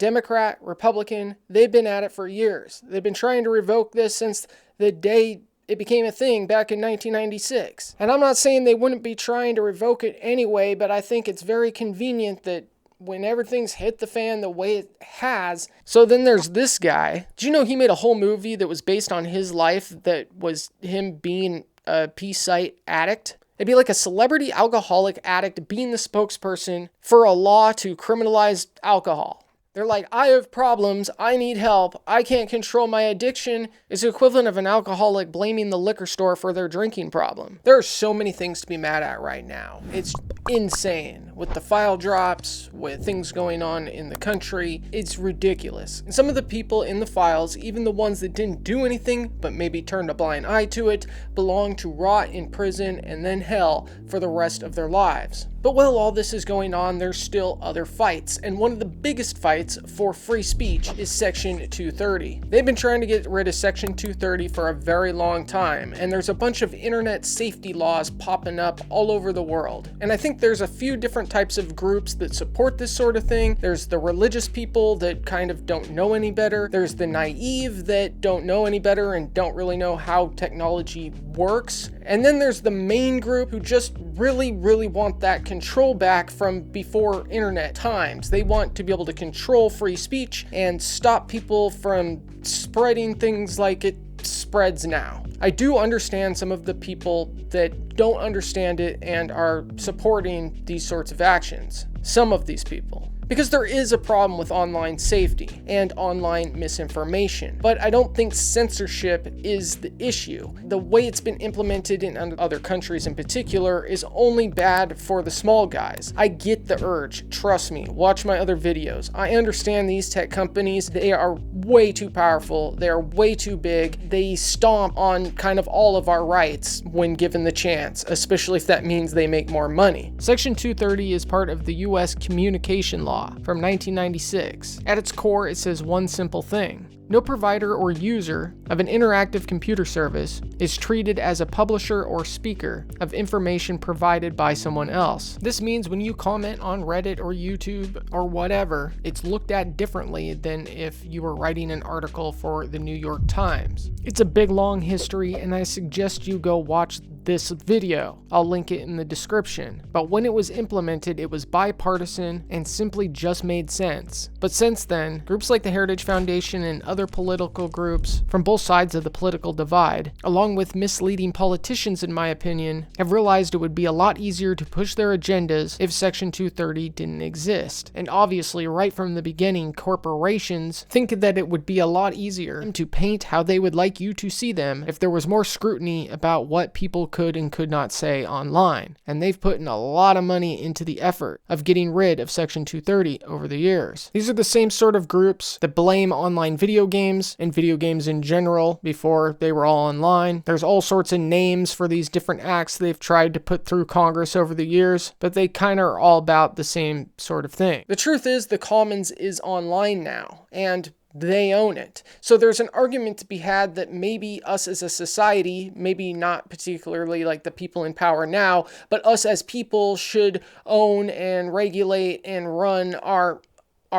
Democrat, Republican, they've been at it for years. They've been trying to revoke this since the day it became a thing back in 1996. And I'm not saying they wouldn't be trying to revoke it anyway, but I think it's very convenient that when everything's hit the fan the way it has. So then there's this guy. Did you know he made a whole movie that was based on his life that was him being a peace site addict? It'd be like a celebrity alcoholic addict being the spokesperson for a law to criminalize alcohol. They're like, I have problems, I need help, I can't control my addiction. It's the equivalent of an alcoholic blaming the liquor store for their drinking problem. There are so many things to be mad at right now. It's insane. With the file drops, with things going on in the country, it's ridiculous. And some of the people in the files, even the ones that didn't do anything, but maybe turned a blind eye to it, belong to rot in prison and then hell for the rest of their lives. But while all this is going on, there's still other fights, and one of the biggest fights for free speech is Section 230. They've been trying to get rid of Section 230 for a very long time, and there's a bunch of internet safety laws popping up all over the world. And I think there's a few different types of groups that support this sort of thing. There's the religious people that kind of don't know any better. There's the naive that don't know any better and don't really know how technology works. And then there's the main group who just really want that control back from before internet times. They want to be able to control free speech and stop people from spreading things like it spreads now. I do understand some of the people that don't understand it and are supporting these sorts of actions. Some of these people. Because there is a problem with online safety and online misinformation. But I don't think censorship is the issue. The way it's been implemented in other countries in particular is only bad for the small guys. I get the urge, trust me, watch my other videos. I understand these tech companies, they are way too powerful, they are way too big, they stomp on kind of all of our rights when given the chance, especially if that means they make more money. Section 230 is part of the US Communication Law from 1996. At its core, it says one simple thing. No provider or user of an interactive computer service is treated as a publisher or speaker of information provided by someone else. This means when you comment on Reddit or YouTube or whatever, it's looked at differently than if you were writing an article for the New York Times. It's a big long history, and I suggest you go watch this video. I'll link it in the description. But when it was implemented, it was bipartisan and simply just made sense. But since then, groups like the Heritage Foundation and other political groups from both sides of the political divide, along with misleading politicians in my opinion, have realized it would be a lot easier to push their agendas if Section 230 didn't exist. And obviously, right from the beginning, corporations think that it would be a lot easier to paint how they would like you to see them if there was more scrutiny about what people could and could not say online. And they've put in a lot of money into the effort of getting rid of Section 230 over the years. These are the same sort of groups that blame online video games and video games in general before they were all online. There's all sorts of names for these different acts they've tried to put through Congress over the years, but they kind of are all about the same sort of thing. The truth is the commons is online now, and they own it. So there's an argument to be had that maybe us as a society, maybe not particularly like the people in power now, but us as people should own and regulate and run our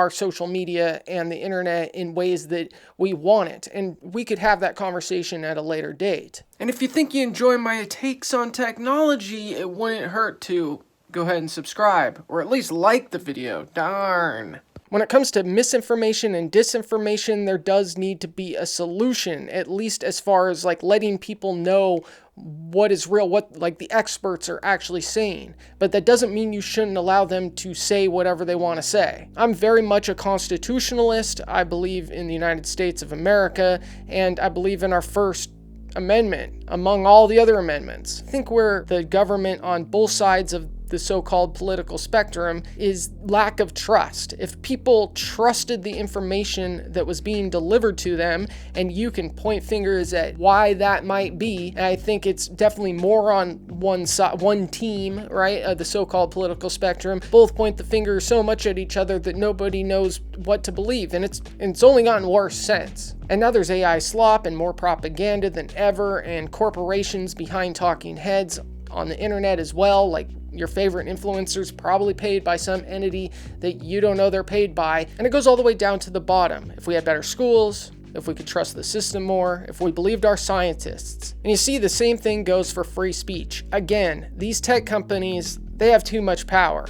social media and the internet in ways that we want it. And we could have that conversation at a later date. And if you think you enjoy my takes on technology, it wouldn't hurt to go ahead and subscribe, or at least like the video. Darn. When it comes to misinformation and disinformation, there does need to be a solution, at least as far as like letting people know what is real, what like the experts are actually saying. But that doesn't mean you shouldn't allow them to say whatever they want to say. I'm very much a constitutionalist. I believe in the United States of America, and I believe in our First Amendment among all the other amendments. I think where the government on both sides of the so-called political spectrum is lack of trust. If people trusted the information that was being delivered to them, and you can point fingers at why that might be, and I think it's definitely more on one side, one team, right, of the so-called political spectrum, both point the finger so much at each other that nobody knows what to believe, and it's only gotten worse since. And now there's AI slop and more propaganda than ever, and corporations behind talking heads on the internet as well, like your favorite influencers probably paid by some entity that you don't know they're paid by. And it goes all the way down to the bottom. If we had better schools, if we could trust the system more, if we believed our scientists. And you see, the same thing goes for free speech. Again, these tech companies, they have too much power.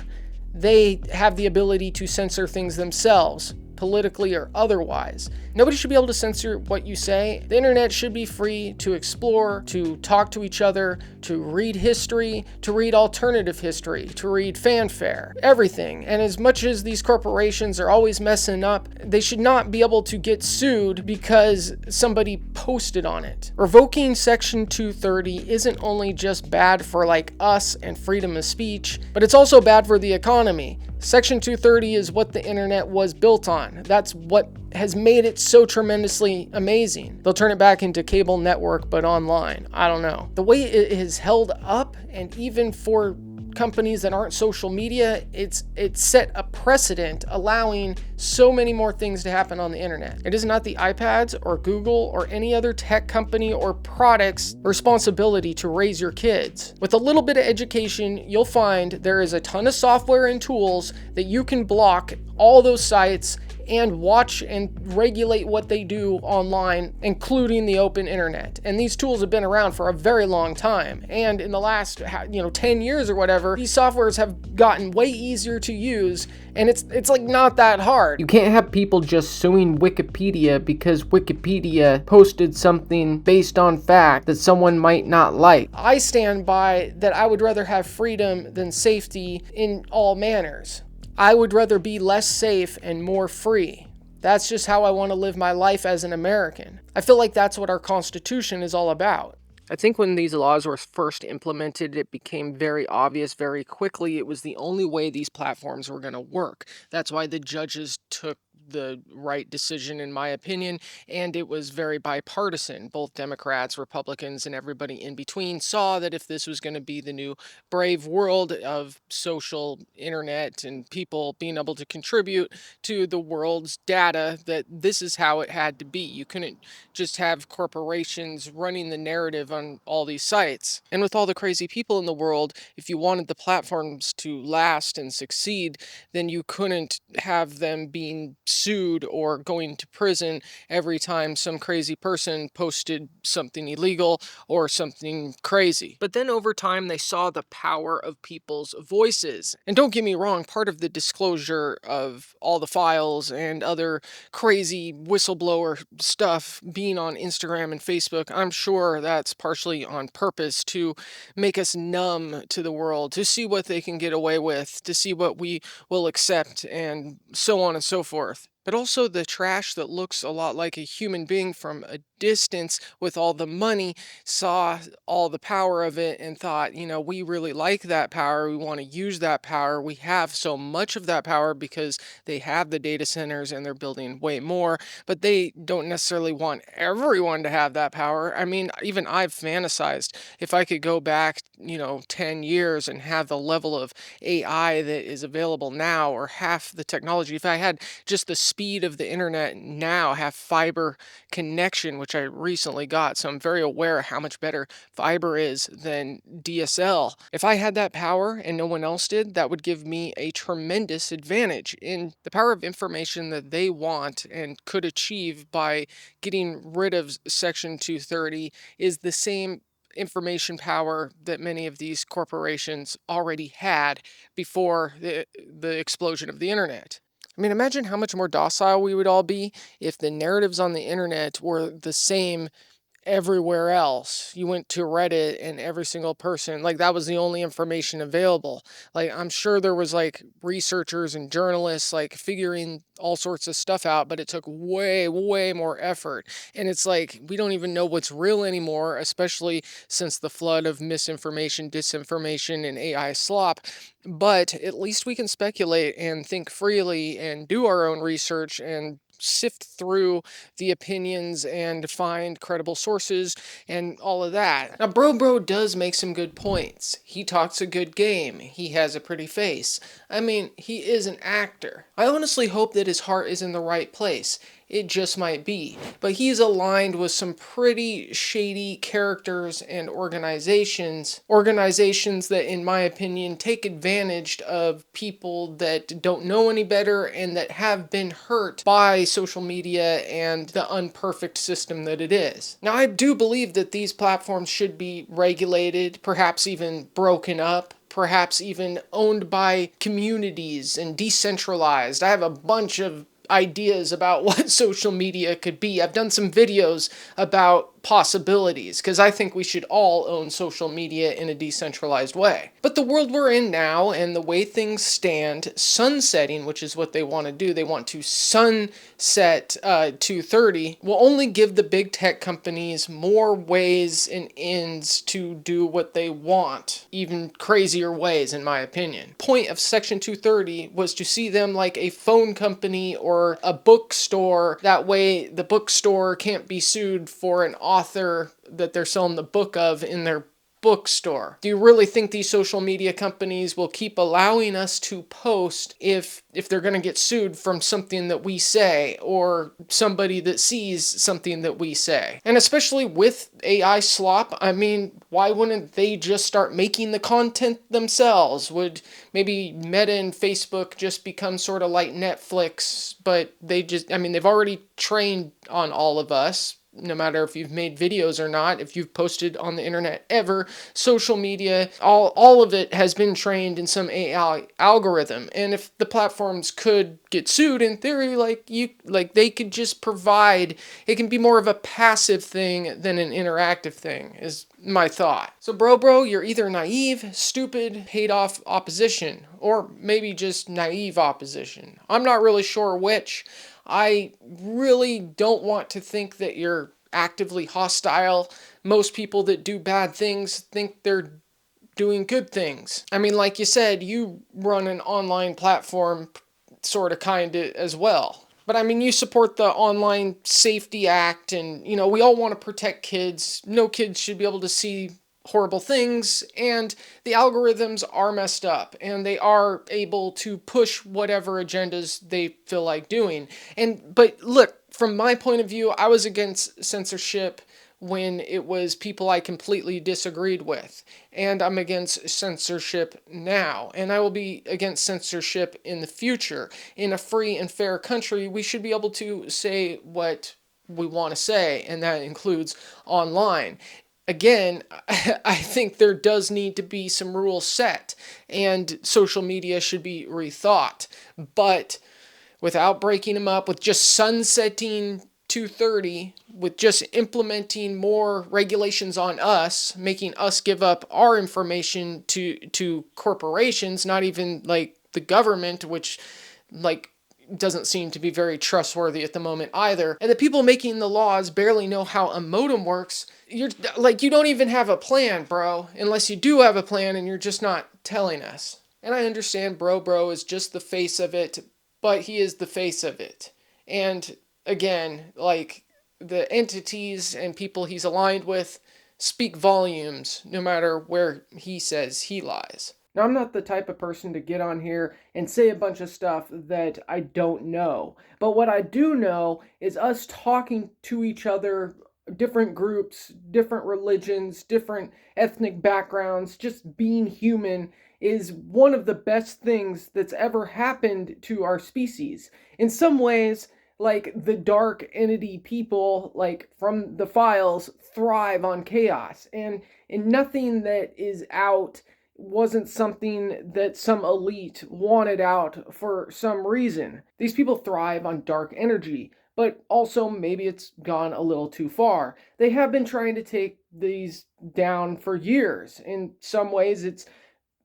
They have the ability to censor things themselves, politically or otherwise. Nobody should be able to censor what you say. The internet should be free to explore, to talk to each other, to read history, to read alternative history, to read fanfare, everything. And as much as these corporations are always messing up, they should not be able to get sued because somebody posted on it. Revoking Section 230 isn't only just bad for like us and freedom of speech, but it's also bad for the economy. Section 230 is what the internet was built on. That's what has made it so tremendously amazing. They'll turn it back into cable network, but online. I don't know. The way it is held up, and even for companies that aren't social media, it's set a precedent, allowing so many more things to happen on the internet. It is not the iPads or Google or any other tech company or product's responsibility to raise your kids. With a little bit of education, you'll find there is a ton of software and tools that you can block all those sites and watch and regulate what they do online, including the open internet. And these tools have been around for a very long time. And in the last 10 years or whatever, these softwares have gotten way easier to use, and it's like not that hard. You can't have people just suing Wikipedia because Wikipedia posted something based on fact that someone might not like. I stand by that I would rather have freedom than safety in all manners. I would rather be less safe and more free. That's just how I want to live my life as an American. I feel like that's what our Constitution is all about. I think when these laws were first implemented, it became very obvious very quickly it was the only way these platforms were going to work. That's why the judges took the right decision, in my opinion, and it was very bipartisan. Both Democrats, Republicans, and everybody in between saw that if this was going to be the new brave world of social internet and people being able to contribute to the world's data, that this is how it had to be. You couldn't just have corporations running the narrative on all these sites. And with all the crazy people in the world, if you wanted the platforms to last and succeed, then you couldn't have them being sued or going to prison every time some crazy person posted something illegal or something crazy. But then over time, they saw the power of people's voices. And don't get me wrong, part of the disclosure of all the files and other crazy whistleblower stuff being on Instagram and Facebook, I'm sure that's partially on purpose to make us numb to the world, to see what they can get away with, to see what we will accept, and so on and so forth. But also the trash that looks a lot like a human being from a distance with all the money saw all the power of it and thought, we really like that power. We want to use that power. We have so much of that power because they have the data centers and they're building way more, but they don't necessarily want everyone to have that power. I mean, even I've fantasized if I could go back, 10 years and have the level of AI that is available now, or half the technology. If I had just the speed of the internet now, have fiber connection, which I recently got, so I'm very aware how much better fiber is than DSL. If I had that power and no one else did, that would give me a tremendous advantage in the power of information that they want and could achieve by getting rid of Section 230 is the same information power that many of these corporations already had before the explosion of the internet. I mean, imagine how much more docile we would all be if the narratives on the internet were the same everywhere else. You went to Reddit and every single person, like, that was the only information available. Like, I'm sure there was like researchers and journalists like figuring all sorts of stuff out, but it took way, way more effort. And it's like, we don't even know what's real anymore, especially since the flood of misinformation, disinformation, and AI slop. But at least we can speculate and think freely and do our own research and sift through the opinions and find credible sources and all of that. Now, Bro does make some good points. He talks a good game. He has a pretty face. I mean, he is an actor. I honestly hope that his heart is in the right place. It just might be. But he's aligned with some pretty shady characters and organizations. Organizations that, in my opinion, take advantage of people that don't know any better and that have been hurt by social media and the unperfect system that it is. Now, I do believe that these platforms should be regulated, perhaps even broken up, perhaps even owned by communities and decentralized. I have a bunch of ideas about what social media could be. I've done some videos about possibilities because I think we should all own social media in a decentralized way. But the world we're in now and the way things stand, sunsetting, which is what they want to do, they want to sunset 230, will only give the big tech companies more ways and ends to do what they want, even crazier ways in my opinion. Point of Section 230 was to see them like a phone company or a bookstore. That way the bookstore can't be sued for an author that they're selling the book of in their bookstore. Do you really think these social media companies will keep allowing us to post if they're going to get sued from something that we say or somebody that sees something that we say? And especially with AI slop, I mean, why wouldn't they just start making the content themselves? Would maybe Meta and Facebook just become sort of like Netflix, but they've already trained on all of us. No matter if you've made videos or not, if you've posted on the internet ever, social media, all of it has been trained in some AI algorithm. And if the platforms could get sued, in theory, they could just provide, it can be more of a passive thing than an interactive thing, is my thought. So bro, you're either naive, stupid, paid off opposition, or maybe just naive opposition. I'm not really sure which. I really don't want to think that you're actively hostile. Most people that do bad things think they're doing good things. I mean, like you said, you run an online platform sort of kind of as well. But I mean, you support the Online Safety Act and, we all want to protect kids. No kids should be able to see horrible things, and the algorithms are messed up and they are able to push whatever agendas they feel like doing. But look, from my point of view, I was against censorship when it was people I completely disagreed with, and I'm against censorship now, and I will be against censorship in the future. In a free and fair country, we should be able to say what we want to say, and that includes online. Again, I think there does need to be some rules set, and social media should be rethought. But without breaking them up, with just sunsetting 230, with just implementing more regulations on us, making us give up our information to corporations, not even like the government, which doesn't seem to be very trustworthy at the moment either. And the people making the laws barely know how a modem works. You don't even have a plan, bro, unless you do have a plan and you're just not telling us. And I understand bro is just the face of it, but he is the face of it. And again, the entities and people he's aligned with speak volumes no matter where he says he lies. Now, I'm not the type of person to get on here and say a bunch of stuff that I don't know. But what I do know is us talking to each other, different groups, different religions, different ethnic backgrounds, just being human is one of the best things that's ever happened to our species. In some ways, the dark entity people, from the files, thrive on chaos. And nothing that is out wasn't something that some elite wanted out for some reason. These people thrive on dark energy, but also maybe it's gone a little too far. They have been trying to take these down for years. In some ways, it's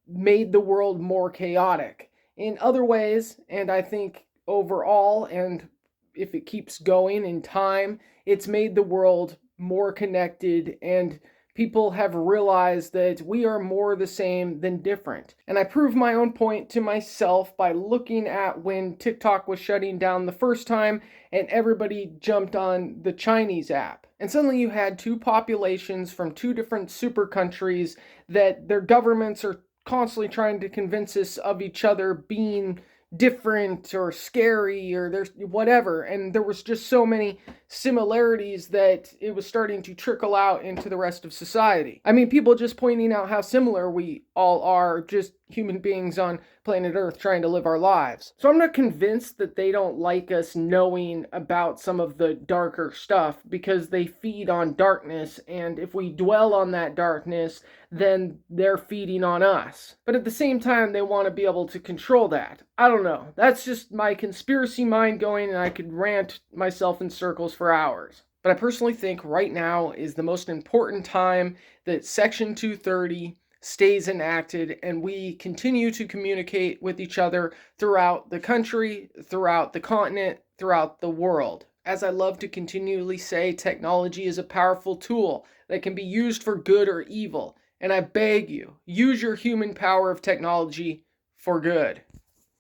made the world more chaotic. In other ways, and I think overall, and if it keeps going in time, it's made the world more connected, and people have realized that we are more the same than different. And I proved my own point to myself by looking at when TikTok was shutting down the first time and everybody jumped on the Chinese app. And suddenly you had two populations from two different super countries that their governments are constantly trying to convince us of each other being different or scary or there's whatever. And there was just so many similarities that it was starting to trickle out into the rest of society. I mean, people just pointing out how similar we all are, just human beings on planet Earth trying to live our lives. So I'm not convinced that they don't like us knowing about some of the darker stuff, because they feed on darkness, and if we dwell on that darkness, then they're feeding on us. But at the same time, they want to be able to control that. I don't know. That's just my conspiracy mind going, and I could rant myself in circles for hours. But I personally think right now is the most important time that Section 230 stays enacted and we continue to communicate with each other throughout the country, throughout the continent, throughout the world. As I love to continually say, technology is a powerful tool that can be used for good or evil. And I beg you, use your human power of technology for good.